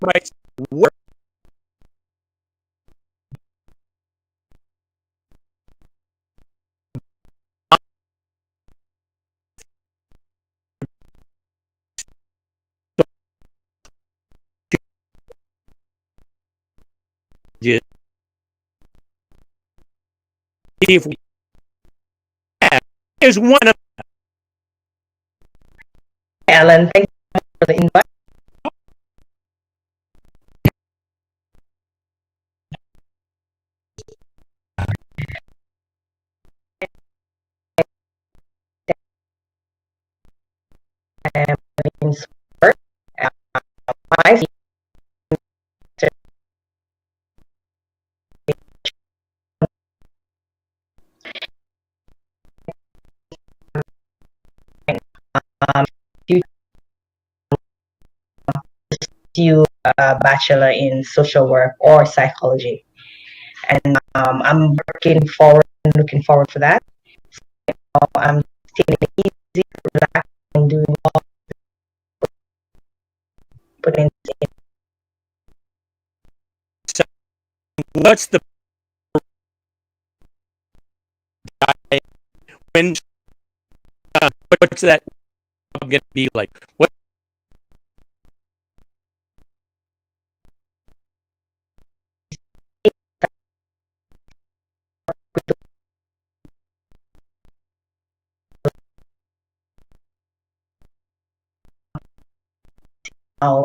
might work. If we is one of Alan, thank you for the invite. In support. My um, pursue a bachelor in social work or psychology, and I'm looking forward for that. So I'm taking it easy, relaxing, and doing all putting. what's the when what's that going to be like? What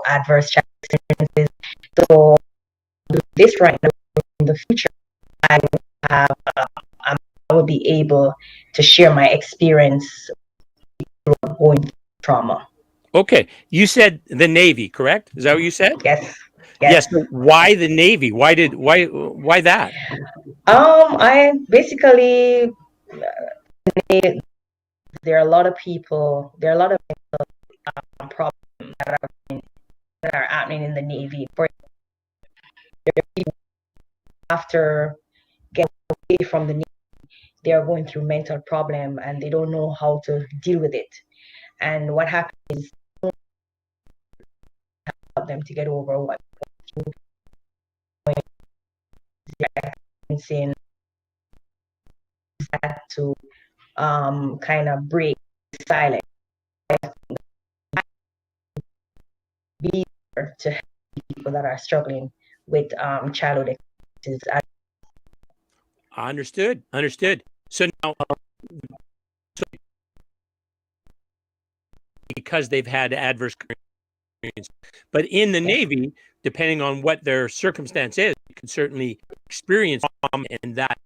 Adverse child experiences. So this right now in the future, I have I will be able to share my experience going through trauma. Okay, you said the Navy, correct? Is that what you said? Yes. Yes. Yes. So why the Navy? Why that? I basically there are a lot of people, there are a lot of problems that are happening in the Navy. For people after getting away from the Navy, they are going through mental problem and they don't know how to deal with it. And what happens is help them to get over what in that to kind of break silence, be there to help people that are struggling with childhood experiences. Understood. Understood. So now, because they've had adverse experience, but in the Navy, depending on what their circumstance is, you can certainly experience and that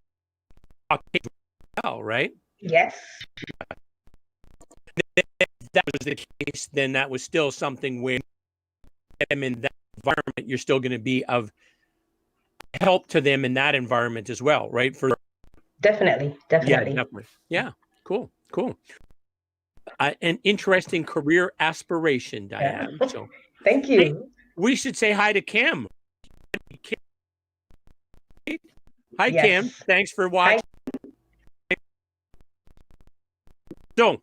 well, right? Yes. If that was the case, then that was still something when them in that environment, you're still going to be of help to them in that environment as well, right? For Definitely. yeah, Definitely. definitely. Yeah, cool, cool. An interesting career aspiration, Diane. Yeah. So, Thank hey, you. we should say hi to Kim. Hi, Kim. Yes. Thanks for Hi. watching. So,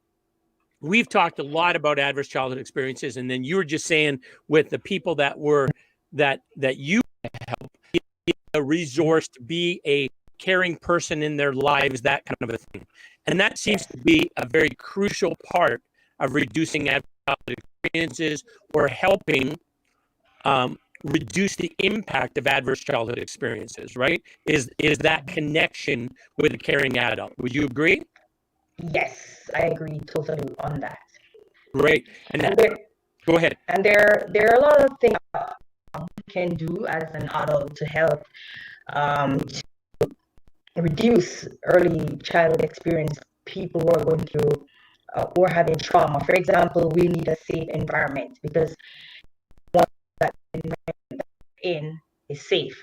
we've talked a lot about adverse childhood experiences, and then you were just saying with the people that were that you help, a resource to be a caring person in their lives, that kind of a thing. And that seems to be a very crucial part of reducing adverse childhood experiences or helping reduce the impact of adverse childhood experiences, right? Is that connection with a caring adult. Would you agree? Yes, I agree totally on that. Great. And go ahead. And there are a lot of things we can do as an adult to help to reduce early childhood experience. People who are going through who are having trauma. For example, we need a safe environment because what that environment in is safe.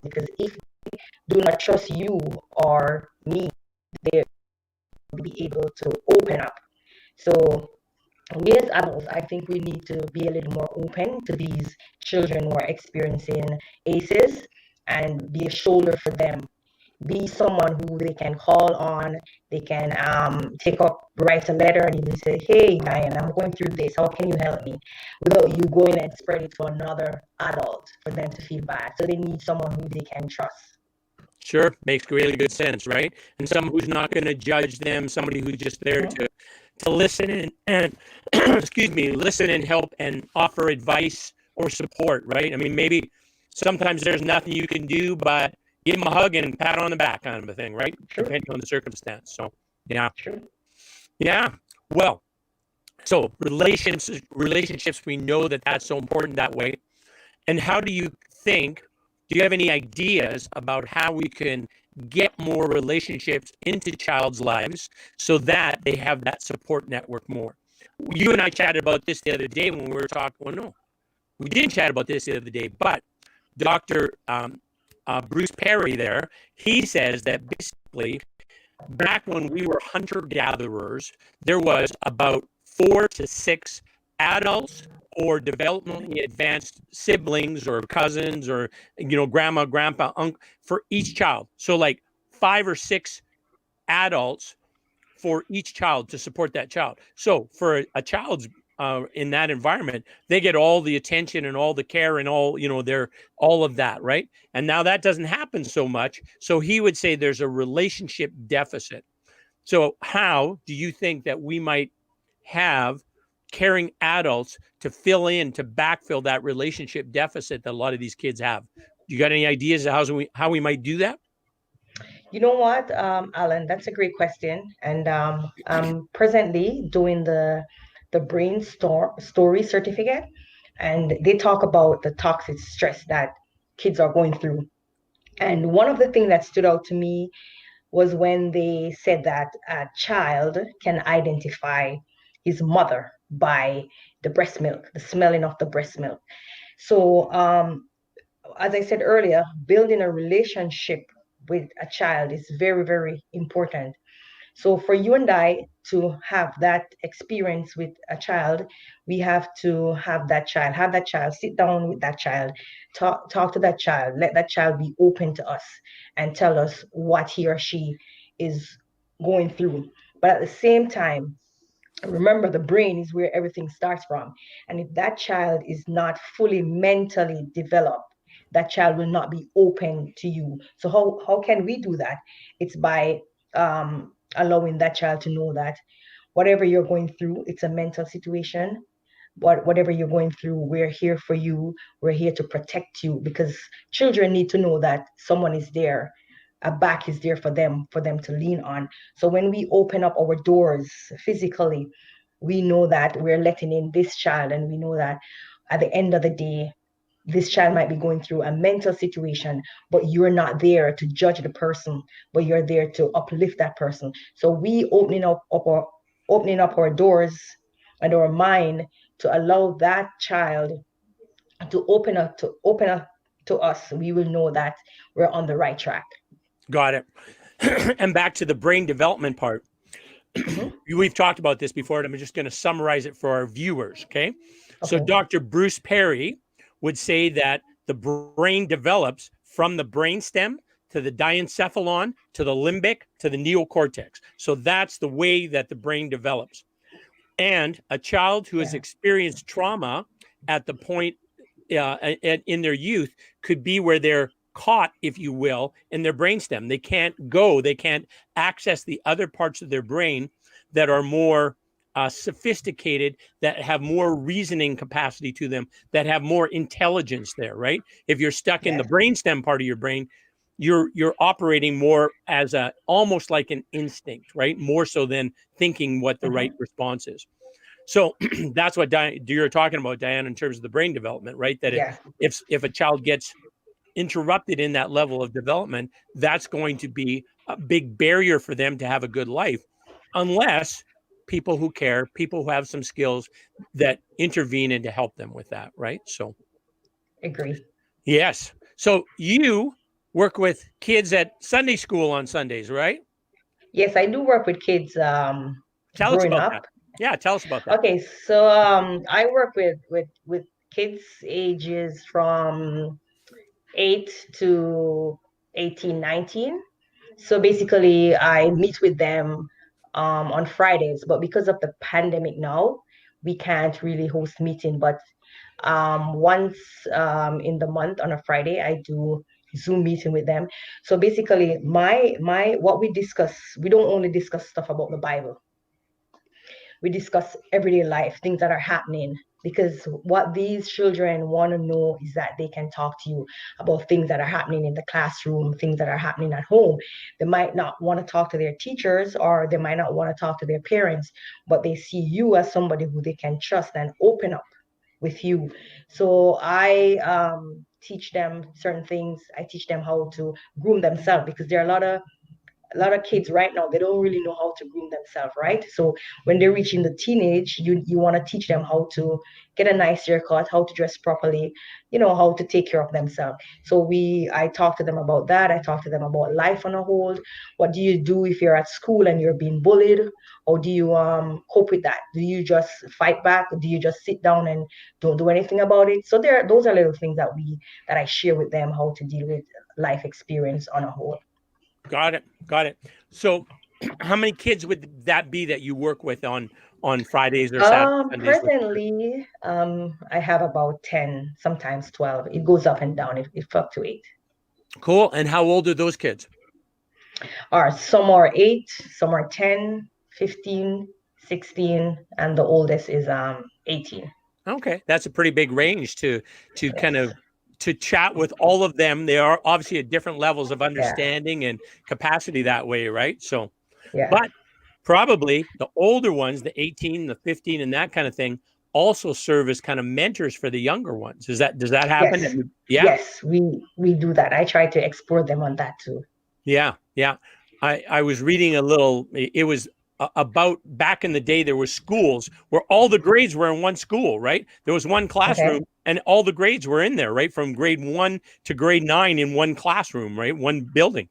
Because if they do not trust you or me, they will be able to open up. So we as adults, I think we need to be a little more open to these children who are experiencing ACEs and be a shoulder for them be someone who they can call on. They can write a letter and even say, hey, Diane, I'm going through this. How can you help me? Without you going and spread it to another adult for them to feel bad. So they need someone who they can trust. Sure, makes really good sense, right? And someone who's not going to judge them, somebody who's just there to listen and excuse me, listen and help and offer advice or support, right? I mean, maybe sometimes there's nothing you can do, but give them a hug and pat on the back kind of a thing, right? True. Depending on the circumstance. So, yeah. True. Yeah. Well, so relationships, we know that that's so important that way. And how do you think, do you have any ideas about how we can get more relationships into child's lives so that they have that support network more? You and I chatted about this the other day when we were talking. Well, no, we didn't chat about this the other day, but Dr. Bruce Perry there, he says that basically back when we were hunter-gatherers, there was about 4 to 6 adults or developmentally advanced siblings or cousins or, grandma, grandpa, uncle for each child. So like 5 or 6 adults for each child to support that child. So for a child's in that environment, they get all the attention and all the care and all, they're all of that, right? And now that doesn't happen so much. So he would say there's a relationship deficit. So how do you think that we might have caring adults to backfill that relationship deficit that a lot of these kids have? You got any ideas of how we might do that? You know what, Alan, that's a great question. And I'm presently doing the brain story certificate, and they talk about the toxic stress that kids are going through. And one of the things that stood out to me was when they said that a child can identify his mother by the breast milk, the smelling of the breast milk. So, as I said earlier, building a relationship with a child is very, very important. So for you and I to have that experience with a child, we have to have that child, sit down with that child, talk to that child, let that child be open to us and tell us what he or she is going through. But at the same time, remember, the brain is where everything starts from. And if that child is not fully mentally developed, that child will not be open to you. So how can we do that? It's by allowing that child to know that whatever you're going through, it's a mental situation. Whatever you're going through, we're here for you. We're here to protect you, because children need to know that someone is there. A back is there for them to lean on. So when we open up our doors physically, we know that we're letting in this child, and we know that at the end of the day, this child might be going through a mental situation, but you're not there to judge the person, but you're there to uplift that person. So we opening up our doors and our mind to allow that child to open up to us, we will know that we're on the right track. Got it. And back to the brain development part. We've talked about this before, and I'm just going to summarize it for our viewers. Okay. So Dr. Bruce Perry would say that the brain develops from the brainstem to the diencephalon to the limbic to the neocortex. So that's the way that the brain develops. And a child who has experienced trauma at the point in their youth could be where they're caught, if you will, in their brainstem. They can't access the other parts of their brain that are more sophisticated, that have more reasoning capacity to them, that have more intelligence there, right? If you're stuck in the brainstem part of your brain, you're operating more as almost like an instinct, right? More so than thinking what the right response is. So that's what you're talking about, Diane, in terms of the brain development, right? That if a child gets interrupted in that level of development, that's going to be a big barrier for them to have a good life, unless people who care, people who have some skills that intervene and to help them with that, right? So agree. Yes. So you work with kids at Sunday school on Sundays, right? Yes, I do work with kids Tell us growing about up. that. Yeah, tell us about that. Okay, so I work with kids ages from 8 to 18, 19. So basically, I meet with them on Fridays, but because of the pandemic now, we can't really host meeting. But once in the month on a Friday, I do Zoom meeting with them. So basically, my what we discuss, we don't only discuss stuff about the Bible. We discuss everyday life, things that are happening. Because what these children want to know is that they can talk to you about things that are happening in the classroom, things that are happening at home. They might not want to talk to their teachers, or they might not want to talk to their parents, but they see you as somebody who they can trust and open up with you. So I teach them certain things. I teach them how to groom themselves, because there are a lot of kids right now, they don't really know how to groom themselves, right? So when they're reaching the teenage, you want to teach them how to get a nice haircut, how to dress properly, how to take care of themselves. So I talk to them about that. I talk to them about life on a whole. What do you do if you're at school and you're being bullied? Or do you cope with that? Do you just fight back? Do you just sit down and don't do anything about it? So those are little things that I share with them, how to deal with life experience on a whole. Got it. Got it. So how many kids would that be that you work with on Fridays or Saturdays, Sundays? Presently, I have about 10, sometimes 12. It goes up and down. It fluctuates. Cool. And how old are those kids? Or some are 8, some are 10, 15, 16, and the oldest is 18. Okay, that's a pretty big range to kind Yes. of to chat with all of them. They are obviously at different levels of Yeah. understanding and capacity that way, right? So, Yeah. but probably the older ones, the 18, the 15, and that kind of thing, also serve as kind of mentors for the younger ones. Does that happen? Yes. Yeah. Yes, we do that. I try to explore them on that too. Yeah, yeah. I was reading a little. It was about back in the day. There were schools where all the grades were in one school, right? There was one Okay. classroom, and all the grades were in there, right, from grade 1 to grade 9 in one classroom, right, one building.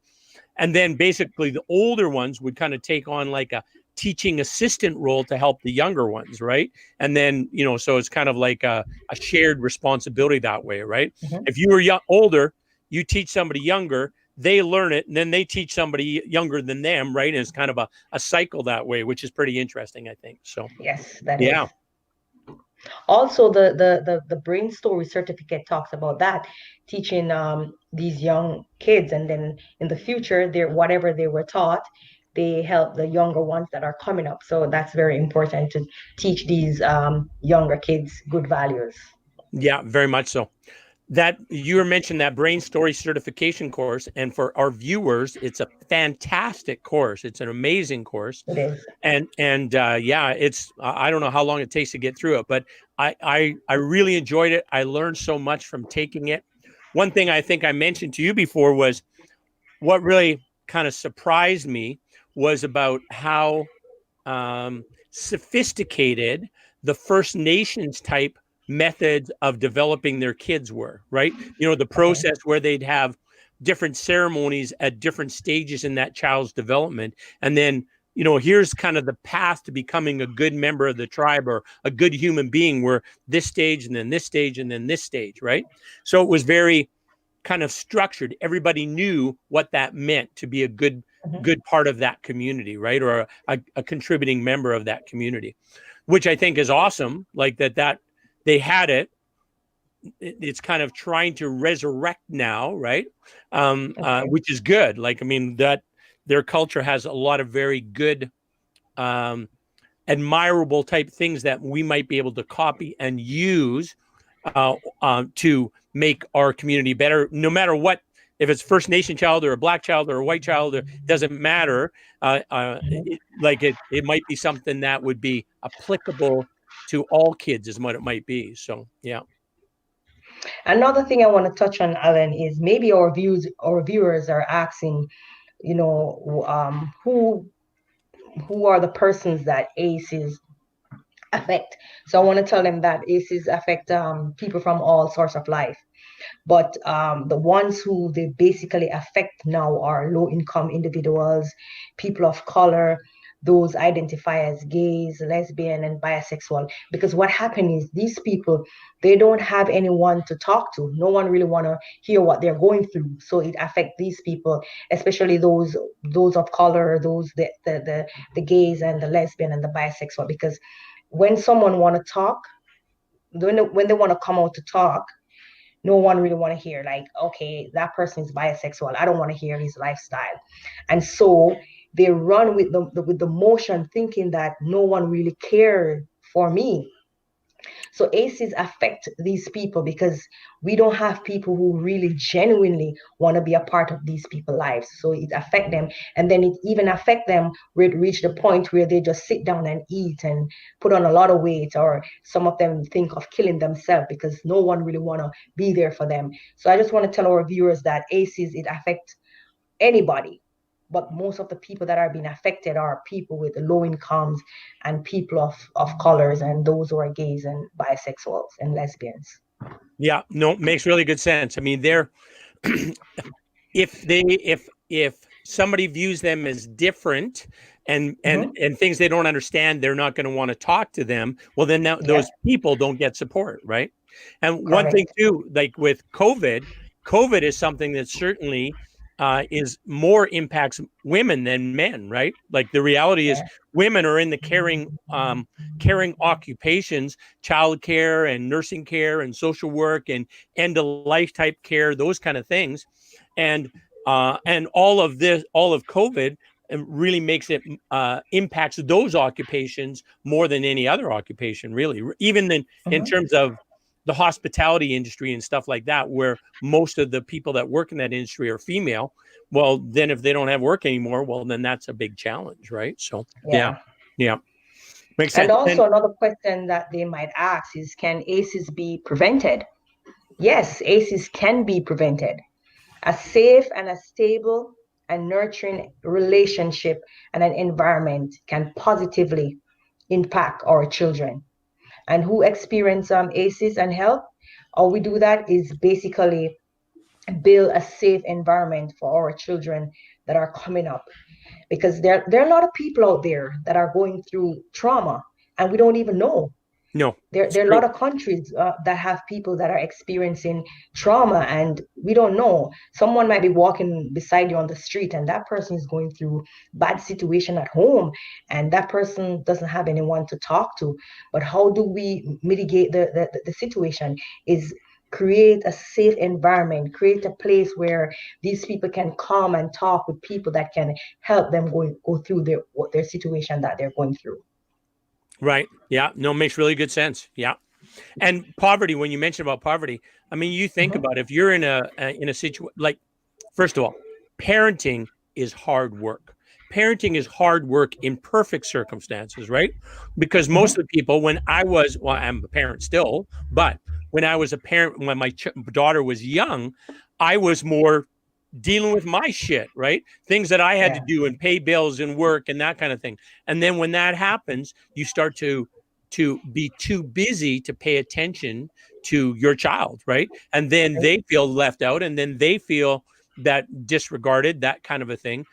And then basically the older ones would kind of take on like a teaching assistant role to help the younger ones, right? And then so it's kind of like a shared responsibility that way, right? Mhm. If you were older, you teach somebody younger, they learn it, and then they teach somebody younger than them, right? And it's kind of a cycle that way, which is pretty interesting, I think. So Yes, that is. yeah. Also, the brain story certificate talks about that, teaching these young kids, and then in the future, whatever they were taught, they help the younger ones that are coming up. So that's very important to teach these younger kids good values. Yeah, very much so. That you were mentioned that brain story certification course, and for our viewers, it's a fantastic course. It's an amazing course, It is. and yeah, it's I don't know how long it takes to get through it, but I really enjoyed it. I learned so much from taking it. One thing I think I mentioned to you before was what really kind of surprised me was about how sophisticated the First Nations type methods of developing their kids were, right? The Okay. process where they'd have different ceremonies at different stages in that child's development. And then, here's kind of the path to becoming a good member of the tribe or a good human being, where this stage and then this stage and then this stage, right? So it was very kind of structured. Everybody knew what that meant to be a good Mhm. good part of that community, right? Or a contributing member of that community, which I think is awesome. Like that they had it. It's kind of trying to resurrect now, right? Okay. Which is good. Like, I mean, that their culture has a lot of very good, admirable type things that we might be able to copy and use to make our community better, no matter what. If it's First Nation child or a Black child or a white child, it doesn't matter. Mhm. It might be something that would be applicable to all kids, is what it might be. So yeah. Another thing I want to touch on, Alan, is maybe our viewers are asking, who are the persons that ACEs affect. So I want to tell them that ACEs affect people from all sorts of life. But the ones who they basically affect now are low income individuals, people of color, those identify as gays, lesbian, and bisexual. Because what happened is these people, they don't have anyone to talk to. No one really want to hear what they're going through. So it affects these people, especially those of color, those the gays and the lesbian and the bisexual. Because when someone want to talk, when they want to come out to talk, no one really want to hear like, okay, that person is bisexual, I don't want to hear his lifestyle. And so they run with the motion, thinking that no one really cared for me. So ACEs affect these people because we don't have people who really genuinely want to be a part of these people's lives. So it affect them. And then it even affect them where it reach the point where they just sit down and eat and put on a lot of weight, or some of them think of killing themselves because no one really want to be there for them. So I just want to tell our viewers that ACEs, it affects anybody, but most of the people that are being affected are people with low incomes and people of colors and those who are gays and bisexuals and lesbians. Yeah, no, makes really good sense. I mean, they're if somebody views them as different and things they don't understand, they're not going to want to talk to them. Well, then now those people don't get support, right? And one thing too, like with COVID is something that certainly is more impacts women than men, right? Like the reality is women are in the caring occupations, childcare and nursing care and social work and end of life type care, those kind of things. And all of COVID really makes it impacts those occupations more than any other occupation, really, even in terms of the hospitality industry and stuff like that, where most of the people that work in that industry are female. Well, then if they don't have work anymore, well, then that's a big challenge, right? So yeah. Makes sense. And also another question that they might ask is, can ACEs be prevented? Yes, ACEs can be prevented. A safe and a stable and nurturing relationship and an environment can positively impact our children. And who experience ACEs and help? All we do that is basically build a safe environment for our children that are coming up, because there are a lot of people out there that are going through trauma and we don't even know. No, there are a lot of countries that have people that are experiencing trauma and we don't know. Someone might be walking beside you on the street and that person is going through bad situation at home and that person doesn't have anyone to talk to. But how do we mitigate the situation is create a safe environment, create a place where these people can come and talk with people that can help them go through their situation that they're going through. Right. Yeah. No, makes really good sense. Yeah. And poverty, when you mention about poverty, I mean, you think about if you're in a situation, like, first of all, parenting is hard work. Parenting is hard work in perfect circumstances, right? Because most of the people, when I was, well, I'm a parent still, but when I was a parent, when my daughter was young, I was more dealing with my shit, right? Things that I had to do and pay bills and work and that kind of thing. And then when that happens, you start to be too busy to pay attention to your child, right? And then they feel left out and then they feel that disregarded, that kind of a thing.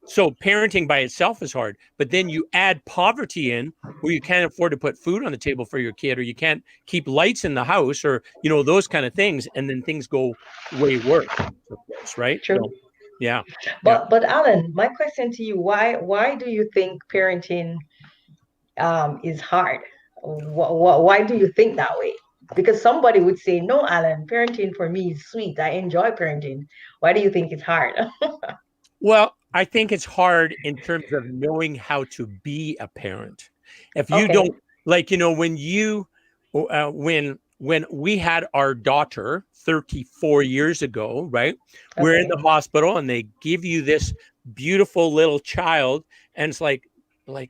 So parenting by itself is hard, but then you add poverty in where you can't afford to put food on the table for your kid, or you can't keep lights in the house, or, you know, those kind of things. And then things go way worse, right? True. So, yeah. But Alan, my question to you, why do you think parenting is hard? Why do you think that way? Because somebody would say, no, Alan, parenting for me is sweet. I enjoy parenting. Why do you think it's hard? Well, I think it's hard in terms of knowing how to be a parent. If you don't, like, you know, when we had our daughter 34 years ago, right? We're in the hospital and they give you this beautiful little child and it's like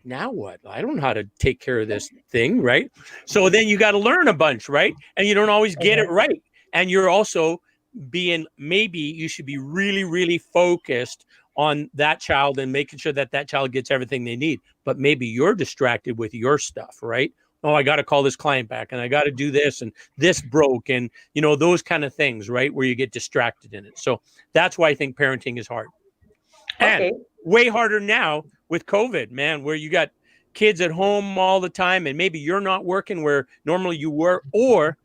now what? I don't know how to take care of this thing, right? So then you got to learn a bunch, right? And you don't always get it right. And you're also maybe you should be really, really focused on that child and making sure that child gets everything they need. But maybe you're distracted with your stuff, right? Oh, I got to call this client back and I got to do this and this broke and, you know, those kind of things, right? Where you get distracted in it. So that's why I think parenting is hard. And way harder now with COVID, man, where you got kids at home all the time and maybe you're not working where normally you were, or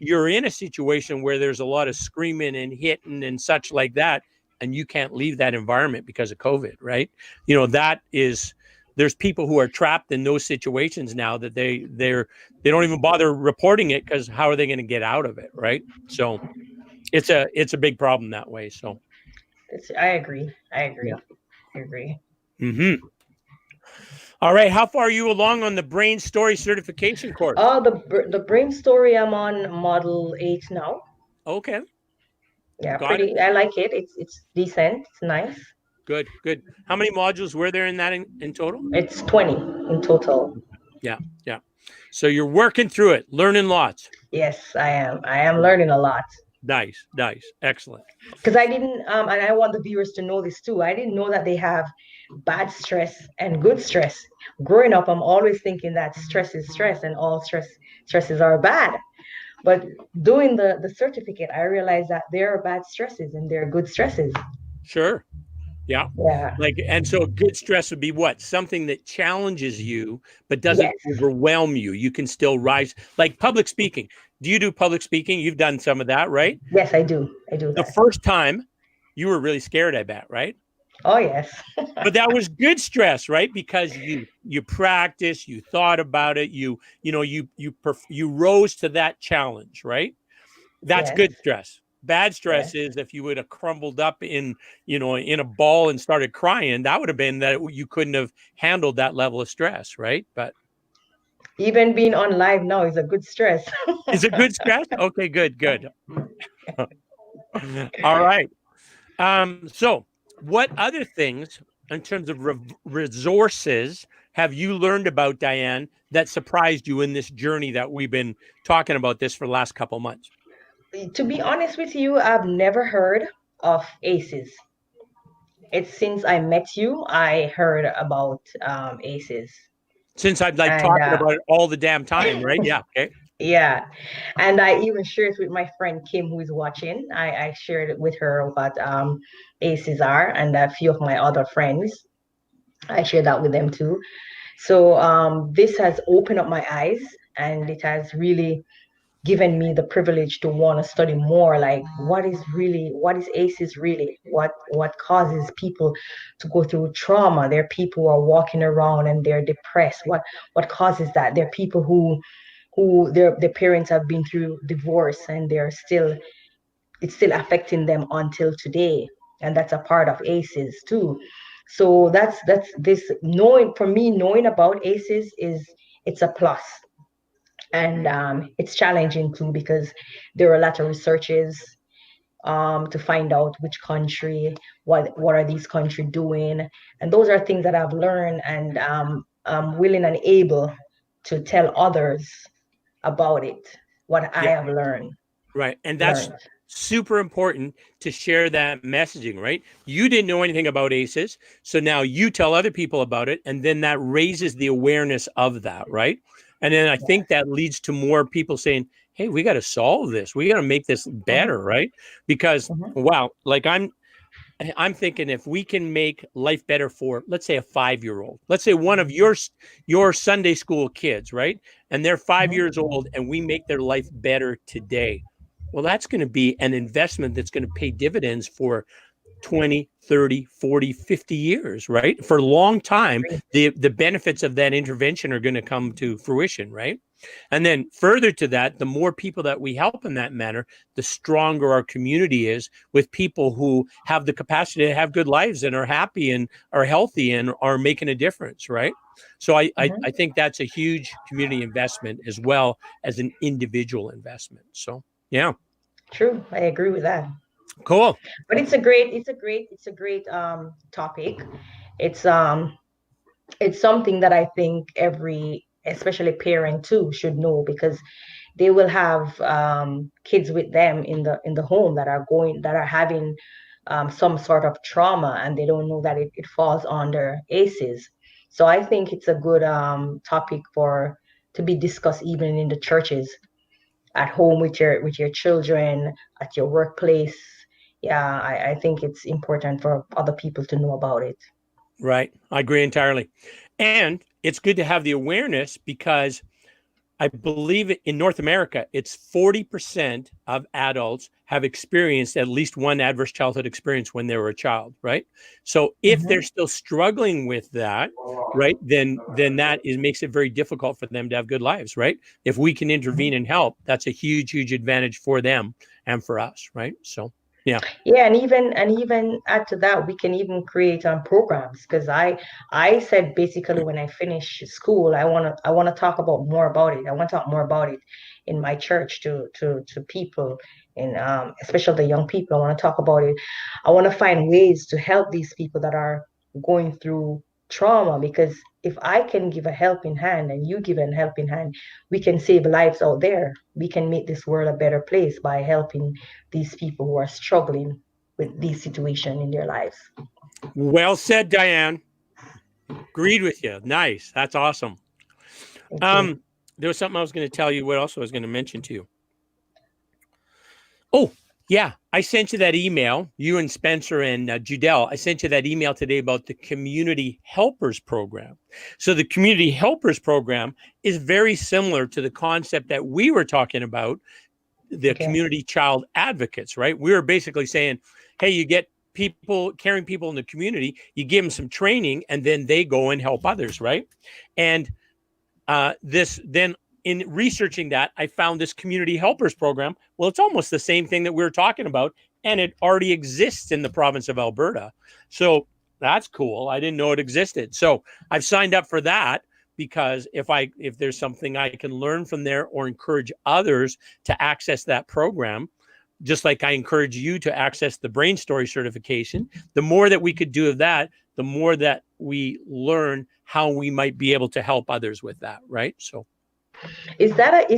you're in a situation where there's a lot of screaming and hitting and such like that, and you can't leave that environment because of COVID, right? You know, there's people who are trapped in those situations now that they don't even bother reporting it because how are they going to get out of it, right? So it's a big problem that way. So I agree. yeah. I agree. Mm-hmm. All right. How far are you along on the brain story certification course? Oh, the brain story, I'm on model 8 now. Okay. Yeah, Got it. pretty. I like it. It's decent. It's nice. Good. Good. How many modules were there in that in total? It's 20 in total. Yeah. Yeah. So you're working through it, learning lots. Yes, I am. I am learning a lot. Nice. Nice. Excellent. Because I didn't, and I want the viewers to know this too. I didn't know that they have bad stress and good stress. Growing up, I'm always thinking that stress is stress and all stresses are bad. But doing the certificate, I realized that there are bad stresses and there are good stresses. Sure. Yeah. Yeah. Like, and so good stress would be what? Something that challenges you, but doesn't Yes. overwhelm you. You can still rise. Like public speaking. Do you do public speaking? You've done some of that, right? Yes, I do. I do The that. first time you were really scared, I bet, right? Oh, yes. But that was good stress, right? Because you practiced, you thought about it, you rose to that challenge, right? That's Yes. good stress. Bad stress Yes. is if you would have crumbled up in a ball and started crying, that would have been that you couldn't have handled that level of stress, right? But Even being on live now is a good stress. is it good stress? Okay, good, good. All right. So what other things in terms of resources have you learned about, Diane, that surprised you in this journey that we've been talking about this for the last couple of months? To be honest with you, I've never heard of ACEs. It's since I met you, I heard about ACEs. Since I've like And talking about it all the damn time, right? Yeah. Okay. yeah, and I even shared it with my friend Kim, who is watching. I shared it with her what ACEs are, and a few of my other friends. I shared that with them too. So this has opened up my eyes, and it has really given me the privilege to want to study more, like what is ACEs really, what causes people to go through trauma. There are people who are walking around and they're depressed. What causes that? There are people who their parents have been through divorce and it's still affecting them until today, and that's a part of ACEs too. So that's this knowing, for me, knowing about ACEs is, it's a plus. And it's challenging too, because there are a lot of researches to find out which country, what are these countries doing, and those are things that I've learned, and I'm willing and able to tell others about it, what I Yeah. have learned. Right. And that's super important to share that messaging, right? You didn't know anything about ACEs. So now you tell other people about it. And then that raises the awareness of that, right? And then I think that leads to more people saying, hey, we got to solve this. We got to make this better, right? Because, wow, like I'm thinking if we can make life better for, let's say, a 5-year-old, let's say one of your Sunday school kids, right? And they're 5 years old and we make their life better today. Well, that's going to be an investment that's going to pay dividends for 20, 30, 40, 50 years, right? For a long time, the benefits of that intervention are going to come to fruition, right? And then further to that, the more people that we help in that manner, the stronger our community is with people who have the capacity to have good lives and are happy and are healthy and are making a difference, right? So I think that's a huge community investment as well as an individual investment. So yeah. True, I agree with that. Cool. But it's a great topic. It's um it's something that I think every, especially parent too, should know, because they will have kids with them in the home that are having some sort of trauma, and they don't know that it falls under ACEs. So I think it's a good topic for to be discussed even in the churches, at home with your children, at your workplace. Yeah, I think it's important for other people to know about it. Right. I agree entirely. And it's good to have the awareness because I believe in North America, it's 40% of adults have experienced at least one adverse childhood experience when they were a child, right? So if they're still struggling with that, right, then that makes it very difficult for them to have good lives, right? If we can intervene and help, that's a huge, huge advantage for them and for us, right? So yeah. Yeah, and even add to that, we can even create programs because I said basically when I finish school, I wanna talk about more about it. I want to talk more about it in my church to people and especially the young people. I want to talk about it. I want to find ways to help these people that are going through trauma because if I can give a helping hand and you give a helping hand, we can save lives out there. We can make this world a better place by helping these people who are struggling with these situations in their lives. Well said, Diane. Agreed with you. Nice. That's awesome. Thank you. There was something I was going to tell you. What else I was going to mention to you? Oh, yeah. I sent you that email, you and Spencer and Judell. I sent you that email today about the Community Helpers Program. So the Community Helpers Program is very similar to the concept that we were talking about, the community child advocates, right? We were basically saying, hey, you get people, caring people in the community, you give them some training, and then they go and help others, right? And then in researching that, I found this Community Helpers Program. Well, it's almost the same thing that we were talking about, and it already exists in the province of Alberta. So that's cool. I didn't know it existed. So I've signed up for that because if there's something I can learn from there or encourage others to access that program, just like I encourage you to access the Brain Story certification, the more that we could do of that, the more that we learn how we might be able to help others with that, right? So is that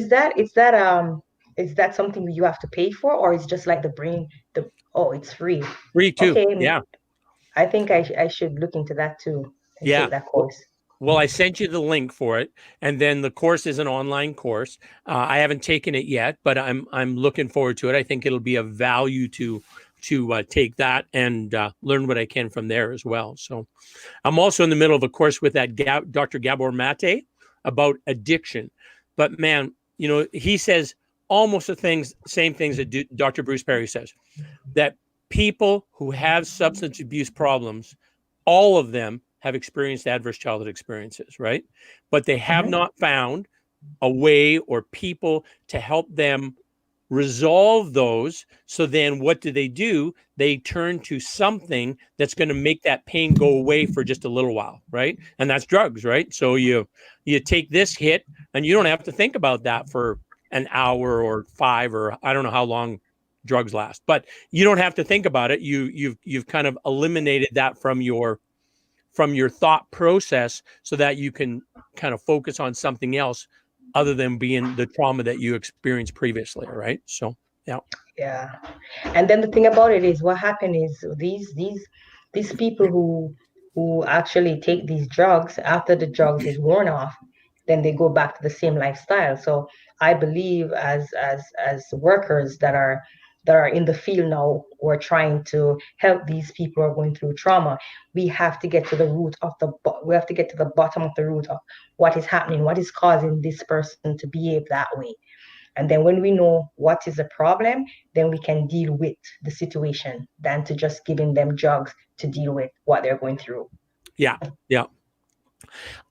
something you have to pay for or is just like it's free? free too. Okay, Yeah. I think I should look into that too and Yeah. take that course. Well, I sent you the link for it, and then the course is an online course. I haven't taken it yet, but I'm looking forward to it. I think it'll be of value to take that and learn what I can from there as well. So I'm also in the middle of a course with that Dr. Gabor Mate about addiction. But man, he says almost the same things that Dr. Bruce Perry says, that people who have substance abuse problems, all of them have experienced adverse childhood experiences, right? But they have not found a way or people to help them resolve those. So then what do? They turn to something that's going to make that pain go away for just a little while, right? And that's drugs, right? So you take this hit and you don't have to think about that for an hour or 5 or I don't know how long drugs last, but you don't have to think about it. You've kind of eliminated that from your thought process so that you can kind of focus on something else other than being the trauma that you experienced previously, right? So, yeah. Yeah. And then the thing about it is what happened is these people who actually take these drugs after the drugs is worn off, then they go back to the same lifestyle. So I believe as workers that are in the field now, we're trying to help these people who are going through trauma. We have to get to the bottom of the root of what is happening, what is causing this person to behave that way. And then when we know what is the problem, then we can deal with the situation than to just giving them drugs to deal with what they're going through. Yeah. Yeah.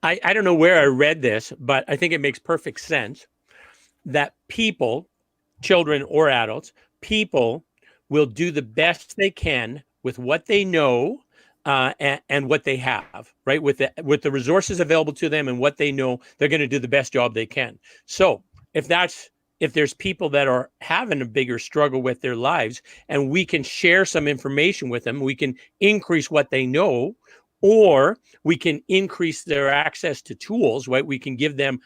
I don't know where I read this, but I think it makes perfect sense that people, children or adults, people will do the best they can with what they know and what they have, right? With the resources available to them and what they know, they're going to do the best job they can. So if there's people that are having a bigger struggle with their lives and we can share some information with them, we can increase what they know, or we can increase their access to tools, right? We can give them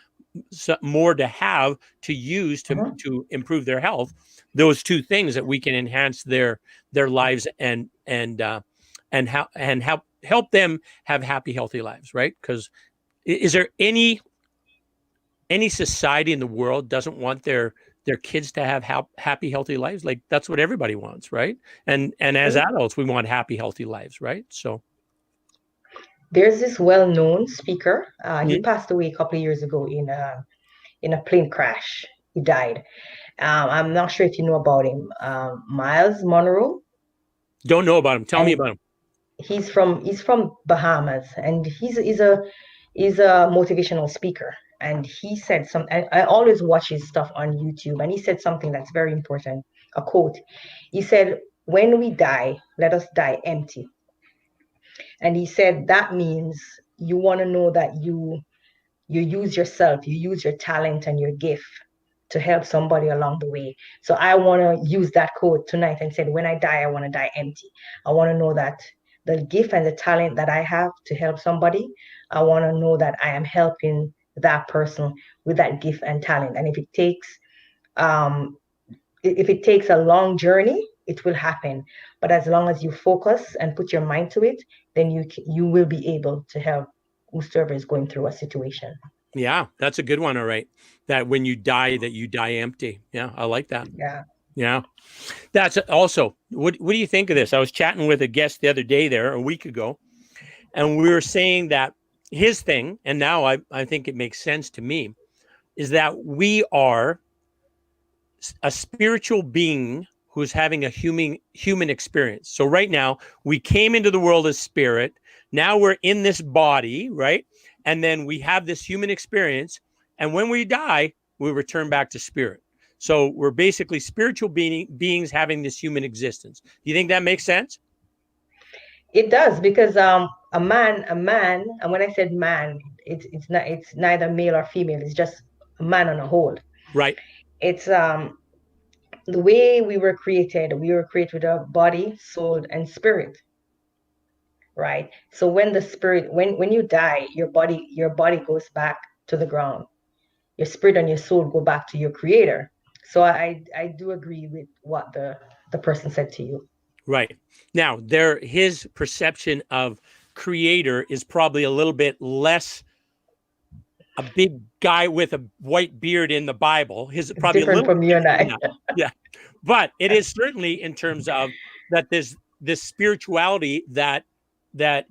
more to have to use to improve their health. Those two things that we can enhance their lives and help them have happy, healthy lives, right? Because is there any society in the world doesn't want their kids to have happy, healthy lives? Like that's what everybody wants, right? And as adults, we want happy, healthy lives, right? So There's this well-known speaker. He Mhm. passed away a couple of years ago in a plane crash. He died. I'm not sure if you know about him. Miles Monroe, Don't know about him. Tell me and about him. he's from Bahamas, and he's a motivational speaker. And he said something. I always watch his stuff on YouTube, and he said something that's very important. A quote. He said, "When we die, let us die empty." And he said that means you want to know that you use yourself, you use your talent and your gift to help somebody along the way. So I want to use that quote tonight and said, when I die, I want to die empty. I want to know that the gift and the talent that I have to help somebody, I want to know that I am helping that person with that gift and talent. And um, if it takes a long journey, it will happen. But as long as you focus and put your mind to it, then you will be able to help whosoever is going through a situation. Yeah, that's a good one. All right. That when you die, that you die empty. Yeah, I like that. Yeah. Yeah. That's also, what do you think of this? I was chatting with a guest the other day there, a week ago, and we were saying that his thing, and now I think it makes sense to me, is that we are a spiritual being who's having a human experience. So right now, we came into the world as spirit. Now we're in this body, right? And then we have this human experience. And when we die, we return back to spirit. So we're basically spiritual beings having this human existence. Do you think that makes sense? It does because a man, and when I said man, it's neither male or female. It's just a man on a whole. Right. It's the way we were created. We were created with a body, soul, and spirit, right? So when the spirit, when you die, your body goes back to the ground. Your spirit and your soul go back to your creator. So I do agree with what the person said to you. Right. Now, his perception of creator is probably a little bit less a big guy with a white beard in the Bible. His It's probably a different little from bit you and different than I. that. Yeah. But it is certainly in terms of that there's this spirituality that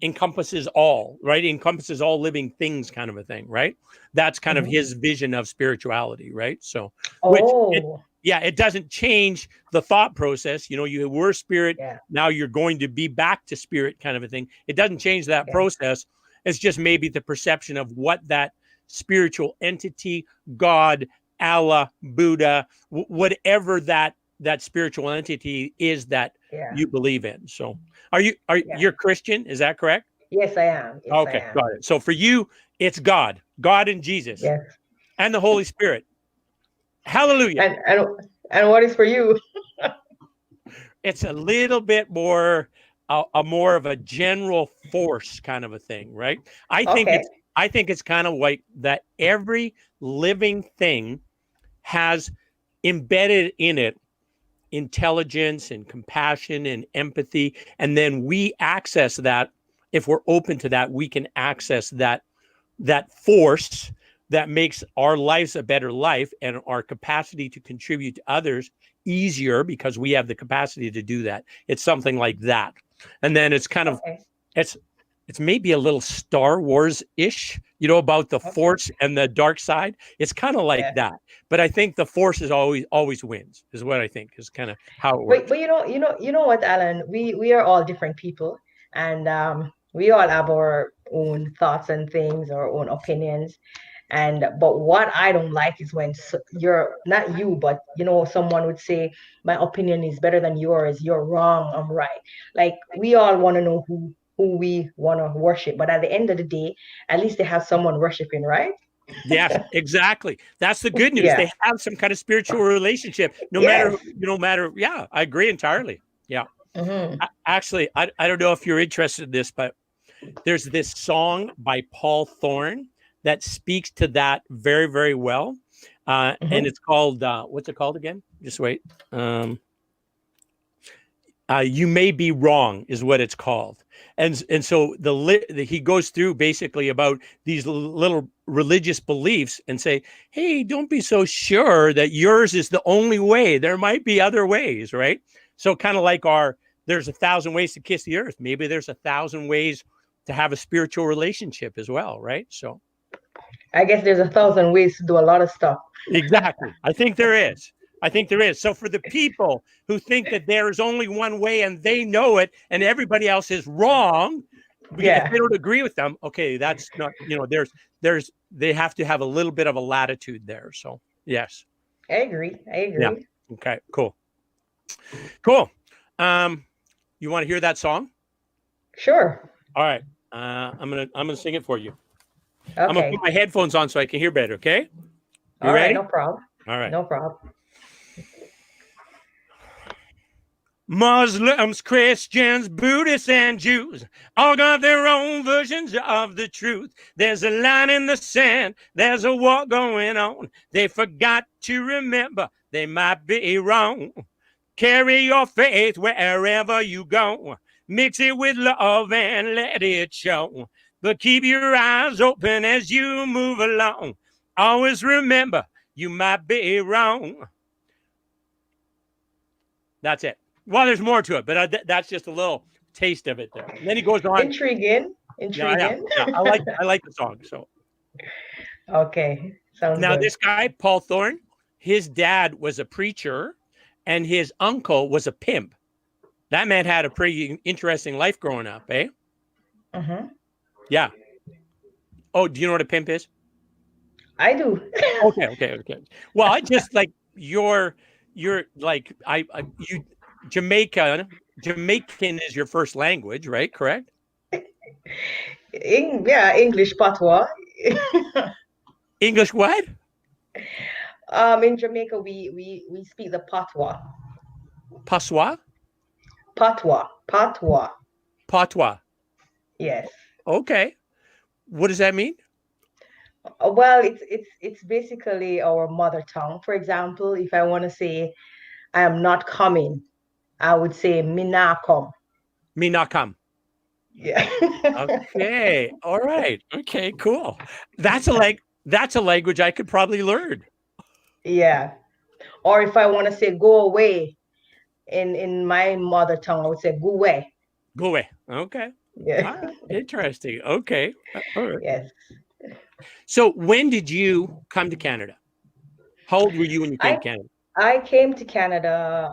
encompasses all, right? It encompasses all living things kind of a thing, right? That's kind of Mhm. his vision of spirituality, right? So which Oh, it doesn't change the thought process. You know, you were spirit, yeah, now you're going to be back to spirit kind of a thing. It doesn't change that yeah. process. It's just maybe the perception of what that spiritual entity, God, Allah, Buddha, whatever that spiritual entity is that Yeah, you believe in. So you're yeah. Christian? Is that correct? Yes, I am. Yes, I Okay, am. got it. So for you, it's God and Jesus Yes. and the Holy Spirit. Hallelujah. And what is for you? It's a little bit more a more of a general force kind of a thing, right? I think Okay. it's I think it's kind of like that every living thing has embedded in it intelligence and compassion and empathy, and then we access that. If we're open to that, we can access that force that makes our lives a better life and our capacity to contribute to others easier because we have the capacity to do that. It's something like that. And then it's kind of Okay. it's it's maybe a little Star Wars-ish, about the Okay. force and the dark side. It's kind of like Yeah. that. But I think the force is always wins, is what I think is kind of how it But works. but you know what, Alan? We are all different people, and we all have our own thoughts and things, our own opinions. And but what I don't like is when you're not you, but someone would say my opinion is better than yours. You're wrong. I'm right. Like we all want to know who we want to worship, but at the end of the day, at least they have someone worshiping, right? Yes, exactly. That's the good news. Yeah. They have some kind of spiritual relationship, no matter, Yes. no matter. Yeah, I agree entirely. Yeah. Hmm. Actually, I don't know if you're interested in this, but there's this song by Paul Thorne that speaks to that very, very well. And Hmm. it's called, what's it called again? Just wait. Um, You May Be Wrong is what it's called. And so he goes through basically about these little religious beliefs and say, hey, don't be so sure that yours is the only way. There might be other ways, right? So kind of like there's 1,000 ways to kiss the earth. Maybe there's 1,000 ways have a spiritual relationship as well, right? So I guess there's 1,000 ways to do a lot of stuff. exactly. I think there is. I think there is. So for the people who think that there is only one way and they know it and everybody else is wrong, Yeah. if they don't agree with them, okay, that's not, they have to have a little bit of a latitude there. So yes. I agree. Yeah. Okay, cool. Cool. You want to hear that song? Sure. All right. I'm gonna sing it for you. Okay. I'm gonna put my headphones on so I can hear better. Okay. You All ready? right, no problem. All right. No problem. Muslims, Christians, Buddhists, and Jews all got their own versions of the truth. There's a line in the sand. There's a war going on. They forgot to remember. They might be wrong. Carry your faith wherever you go. Mix it with love and let it show. But keep your eyes open as you move along. Always remember, you might be wrong. That's it. Well, there's more to it, but that's just a little taste of it there. And then he goes on. Intriguing. Yeah. I like the song. So okay. Sounds now good. this guy, Paul Thorne, his dad was a preacher and his uncle was a pimp. That man had a pretty interesting life growing up, eh? Mm-hmm. Yeah. Oh, do you know what a pimp is? I do. Okay. Well, I just like you're like you Jamaican is your first language, right? Correct? English patois. English what? In Jamaica we speak the patois. Patois? Patois. Patois. Yes. Okay. What does that mean? Well, it's basically our mother tongue. For example, if I want to say I am not coming, I would say me not come. Me not come. Yeah. Okay. All right. Okay, cool. That's a language I could probably learn. Yeah. Or if I want to say go away in my mother tongue, I would say go away. Go away. Okay. Yeah. All right. Interesting. Okay. All right. Yes. So when did you come to Canada? How old were you when you came to Canada? I came to Canada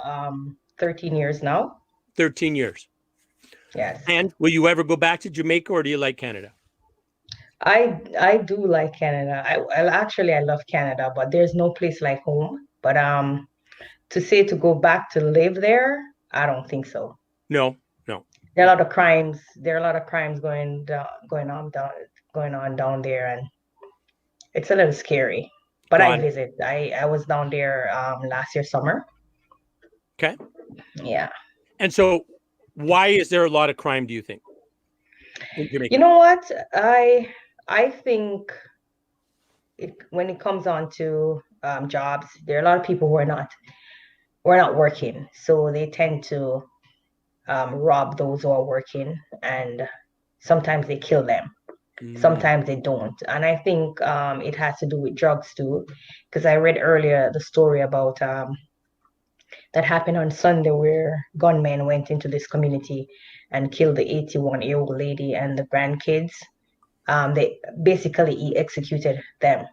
13 years now. 13 years. Yes. And will you ever go back to Jamaica or do you like Canada? I do like Canada. I love Canada, but there's no place like home. But to say to go back to live there, I don't think so. No. There are a lot of crimes. There are a lot of crimes going on down there, and it's a little scary. But I visit. I was down there last year summer. Okay. Yeah. And so why is there a lot of crime, do you think? In Jamaica? You know what? I think when it comes on to jobs, there are a lot of people who are not working. So they tend to rob those who are working, and sometimes they kill them. Sometimes they don't. And I think it has to do with drugs too, because I read earlier the story about that happened on Sunday where gunmen went into this community and killed the 81-year-old lady and the grandkids. They basically executed them.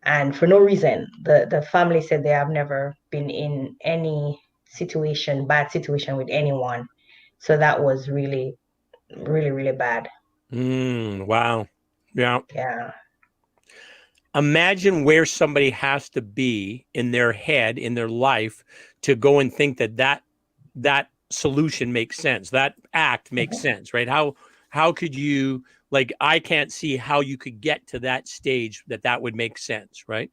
And for no reason. The family said they have never been in any bad situation with anyone. So that was really, really, really bad. Wow. Yeah. Yeah. Imagine where somebody has to be in their head, in their life, to go and think that solution makes sense. That act makes sense, right? How could you, like, I can't see how you could get to that stage that would make sense, right?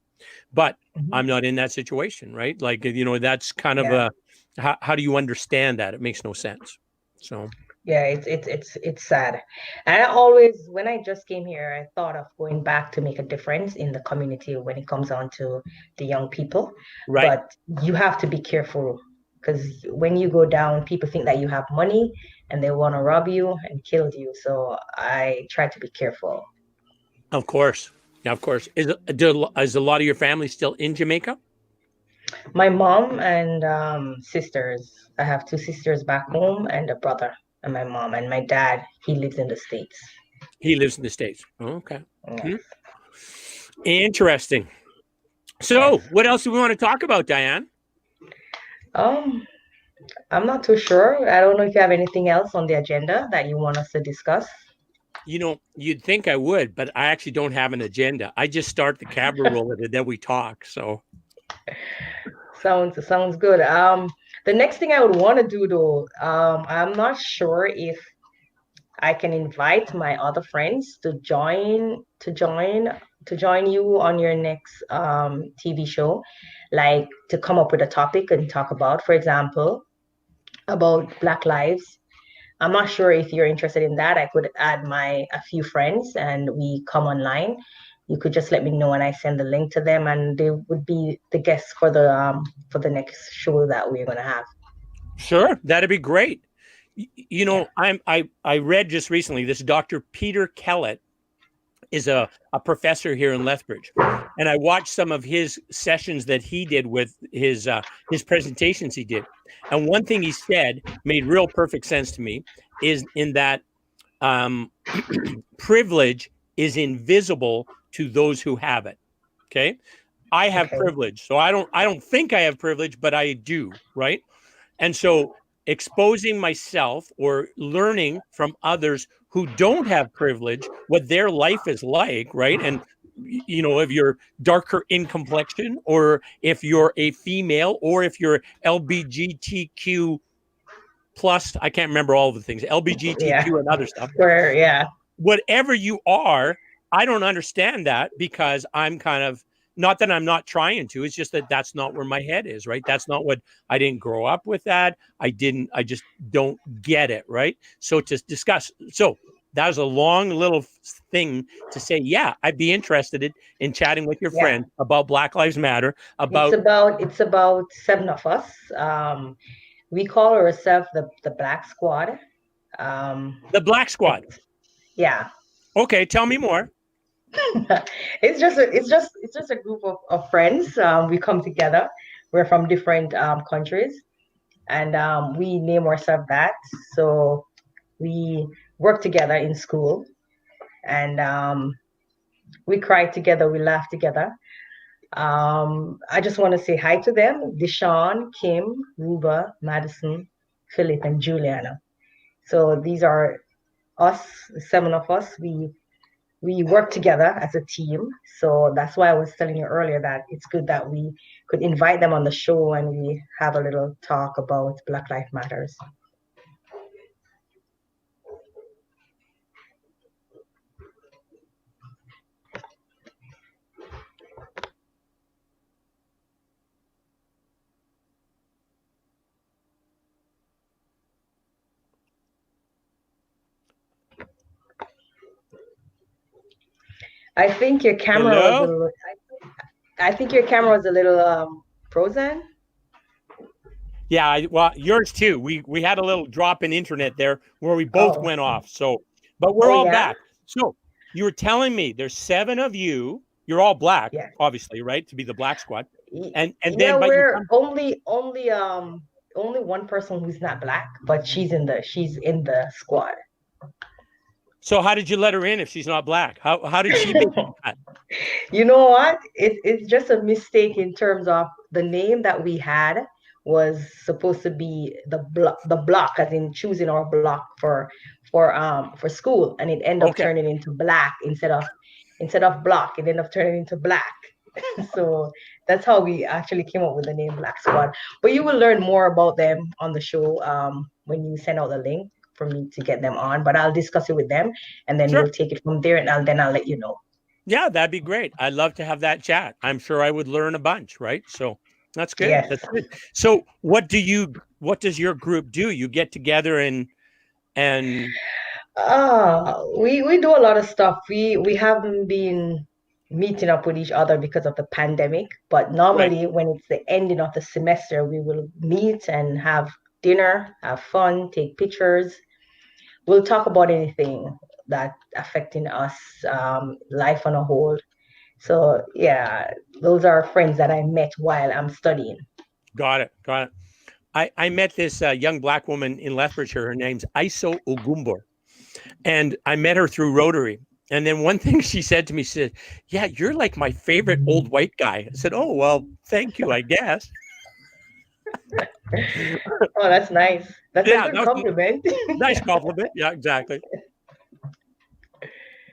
But I'm not in that situation, right? Like, that's kind of how do you understand that? It makes no sense. So yeah, it's sad. And I always, when I just came here, I thought of going back to make a difference in the community when it comes on to the young people. Right. But you have to be careful, because when you go down, people think that you have money and they want to rob you and kill you. So I try to be careful. Of course. Yeah, of course. Is a lot of your family still in Jamaica? My mom and sisters. I have two sisters back home and a brother and my mom. And my dad, he lives in the States. He lives in the States. Okay. Yes. Interesting. So, Yes. what else do we want to talk about, Diane? Um, I'm not too sure. I don't know if you have anything else on the agenda that you want us to discuss. You know, you'd think I would, but I actually don't have an agenda. I just start the camera rolling and then we talk. So, Sounds good. The next thing I would want to do though, I'm not sure if I can invite my other friends to join you on your next TV show, like to come up with a topic and talk about, for example, about Black lives. I'm not sure if you're interested in that. I could add my a few friends and we come online. You could just let me know and I send the link to them and they would be the guests for the next show that we're gonna have. sure, that'd be great. You Yeah. know, I read just recently this Dr. Peter Kellett is a professor here in Lethbridge, and I watched some of his sessions that he did with his presentations he did, and one thing he said made real perfect sense to me is in that um, privilege is invisible to those who have it. Okay, I have Okay. privilege, so I don't think I have privilege, but I do, right? And so exposing myself or learning from others who don't have privilege, what their life is like, right? And you know, if you're darker in complexion, or if you're a female, or if you're LBGTQ plus, I can't remember all the things, Yeah. LBGTQ and other stuff, Square, yeah. whatever you are, I don't understand that because I'm kind of, not that I'm not trying to, it's just that that's not where my head is, right? That's not what, I didn't grow up with that. I just don't get it, right? So to discuss, so that was a long little thing to say, yeah, I'd be interested in chatting with your Yeah. friend about Black Lives Matter, It's about about seven of us. We call ourselves the Black Squad. the Black Squad. It's yeah. Okay, tell me more. It's just a group of friends. We come together. We're from different countries, and we name ourselves that. So we work together in school, and we cry together. We laugh together. I just want to say hi to them: Deshaun, Kim, Ruba, Madison, Philip, and Juliana. So these are us, seven of us. We work together as a team. So that's why I was telling you earlier that it's good that we could invite them on the show and we have a little talk about Black Lives Matters. I think your camera was a Hello? little, I think your camera was a little frozen. Yeah, well, yours too. We had a little drop in internet there where we both Oh, went off. So, but we're oh all yeah, back. So you were telling me there's seven of you. You're all black, yeah. obviously, right? To be the Black Squad, and Yeah, then but you we're come. only one person who's not black, but she's in the squad. So how did you let her in if she's not black? How did she make the cut? You know what? It's just a mistake in terms of the name that we had was supposed to be the block, as in choosing our block for school, and it ended up Okay, turning into black instead of block. It ended up turning into black. So that's how we actually came up with the name Black Squad. But you will learn more about them on the show when you send out the link for me to get them on. But I'll discuss it with them, and then sure. we'll take it from there, and I'll let you know. Yeah, that'd be great. I'd love to have that chat. I'm sure I would learn a bunch, right? So that's good. Yes. That's good. So what does your group do? You get together and We do a lot of stuff. We haven't been meeting up with each other because of the pandemic, but right. normally when it's the ending of the semester, we will meet and have dinner, have fun, take pictures. We'll talk about anything that affecting us, life on a whole. So yeah, those are friends that I met while I'm studying. Got it. Got it. I met this young Black woman in Lethbridge. Her name's Iso Ogumbor. And I met her through Rotary. And then one thing she said to me, she said, "Yeah, you're like my favorite old white guy." I said, "Oh, well, thank you, I guess." Oh, that's nice. That's a Yeah, good that was a compliment. nice compliment. Yeah, exactly.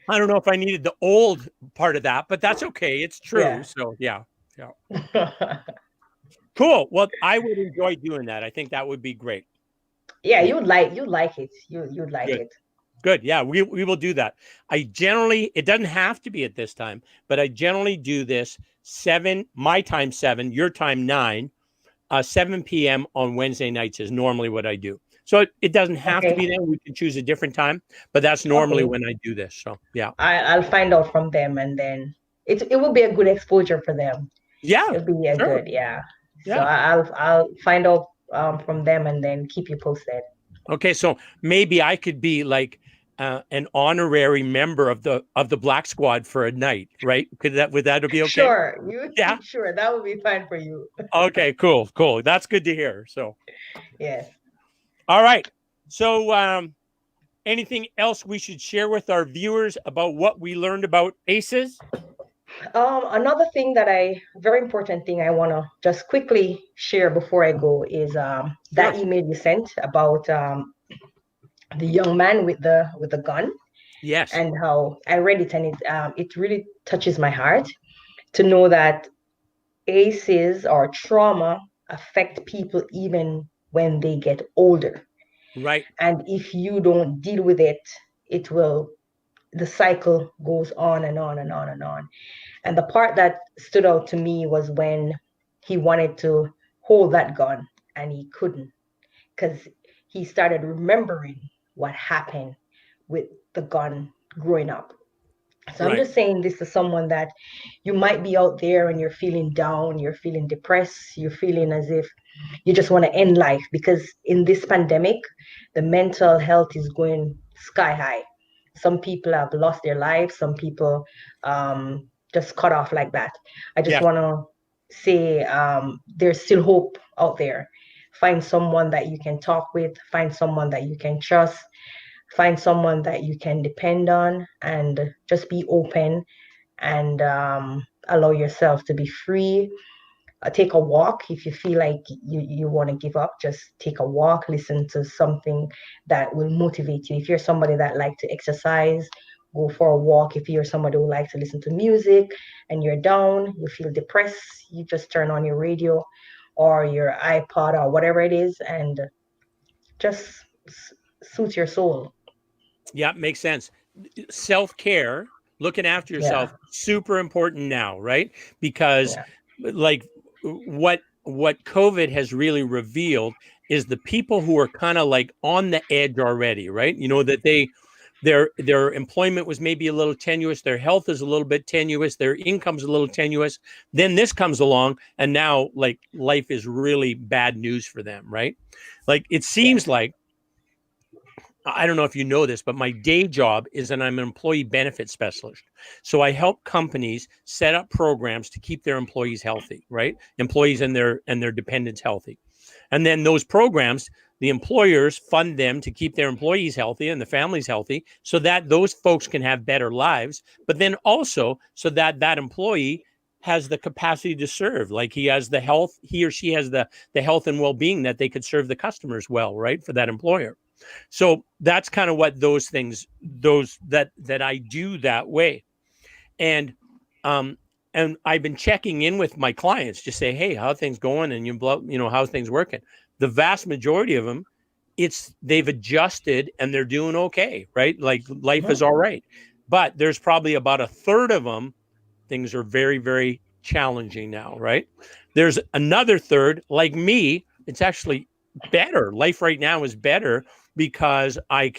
I don't know if I needed the old part of that, but that's okay. It's true. Yeah. So yeah. Yeah. Cool. Well, I would enjoy doing that. I think that would be great. Yeah, Yeah. you'd like it. You'd like Good. it. Good. Yeah, we will do that. I generally, it doesn't have to be at this time, but I generally do this 7, my time 7, your time 9, 7 p.m. on Wednesday nights is normally what I do. So it doesn't have to be Okay. then. We can choose a different time, but that's normally Okay. when I do this. So yeah. I'll find out from them, and then it will be a good exposure for them. Yeah, It'll be a sure. good, yeah. So Yeah. I'll find out from them and then keep you posted. Okay, so maybe I could be like an honorary member of the Black Squad for a night, right? Would that be okay? Sure, Yeah. sure, that would be fine for you. Okay, cool. That's good to hear. So, Yes. all right. So, anything else we should share with our viewers about what we learned about ACEs? Another thing very important thing I want to just quickly share before I go is that Sure. email you sent about the young man with the gun, Yes. and how I read it, and it really touches my heart to know that ACEs or trauma affect people even when they get older. Right. And if you don't deal with it, the cycle goes on and on and on and on. And the part that stood out to me was when he wanted to hold that gun and he couldn't, because he started remembering what happened with the gun growing up. So I'm Right. just saying this to someone that you might be out there and you're feeling down, you're feeling depressed, you're feeling as if you just want to end life, because in this pandemic, the mental health is going sky high. Some people have lost their lives, some people just cut off like that. I just Yes. want to say there's still hope out there. Find someone that you can talk with, find someone that you can trust, find someone that you can depend on, and just be open and allow yourself to be free. Take a walk if you feel like you want to give up. Just take a walk, listen to something that will motivate you. If you're somebody that like to exercise, go for a walk. If you're somebody who likes to listen to music and you're down, you feel depressed, you just turn on your radio or your iPod or whatever it is, and just suit your soul. Yeah, makes sense. Self-care, looking after Yeah, yourself, super important now, right? Because yeah, like what COVID has really revealed is the people who are kind of like on the edge already, right? You know, that their employment was maybe a little tenuous, their health is a little bit tenuous, their income's a little tenuous. Then this comes along, and now like life is really bad news for them, right? Like it seems yes. like, I don't know if you know this, but my day job is I'm an employee benefit specialist. So I help companies set up programs to keep their employees healthy, right? Employees and their dependents healthy. And then those programs, the employers fund them to keep their employees healthy and the families healthy so that those folks can have better lives, but then also so that that employee has the capacity to serve, like he has the health, he or she has the health and well-being that they could serve the customers well, right, for that employer. So that's kind of what those things, those that I do that way. And um and I've been checking in with my clients, just say, hey, how are things going? And how's things working? The vast majority of them, they've adjusted and they're doing okay, right? Like life is Mhm. all right. But there's probably about a third of them, things are very, very challenging now, right? There's another third, like me, it's actually better. Life right now is better because I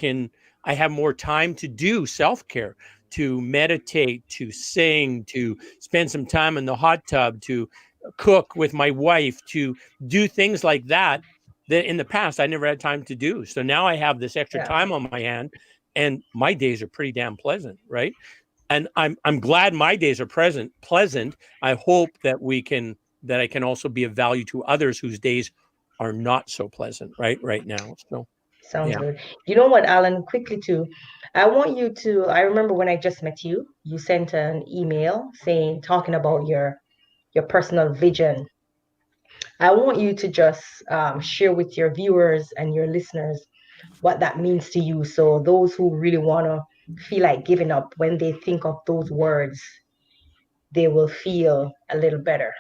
have more time to do self-care, to meditate, to sing, to spend some time in the hot tub, to cook with my wife, to do things like that that in the past I never had time to do. So now I have this extra Yeah, time on my hand and my days are pretty damn pleasant, right? And I'm glad my days are pleasant. I hope that I can also be of value to others whose days are not so pleasant right now. So Sounds yeah. good. You know what, Alan, quickly too. I want you to, I remember when I just met you, you sent an email saying, talking about your personal vision. I want you to just share with your viewers and your listeners what that means to you. So those who really want to feel like giving up, when they think of those words, they will feel a little better.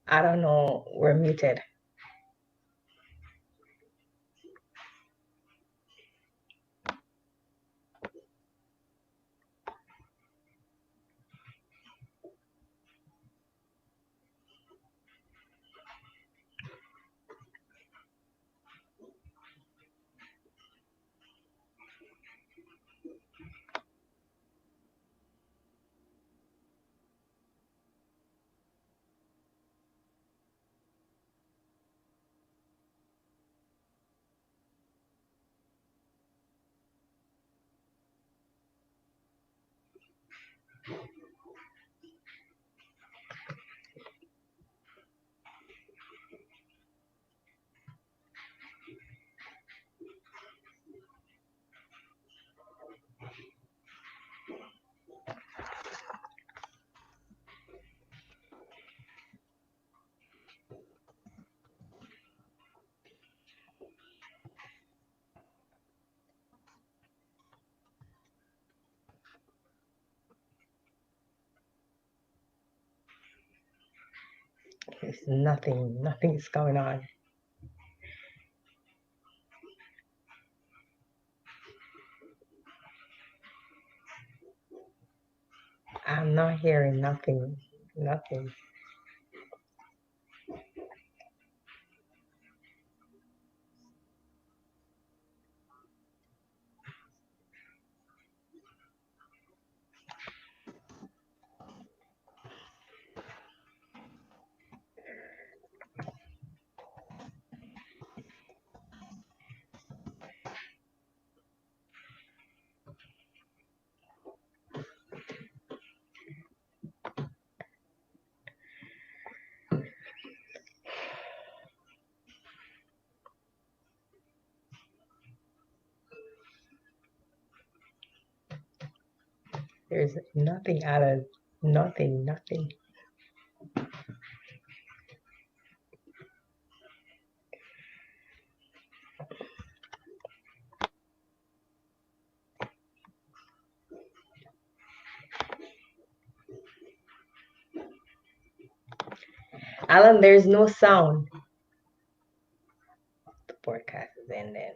I don't know. We're muted. There's nothing is going on. I'm not hearing nothing. There's nothing out of nothing. Alan, there's no sound. The broadcast is ending.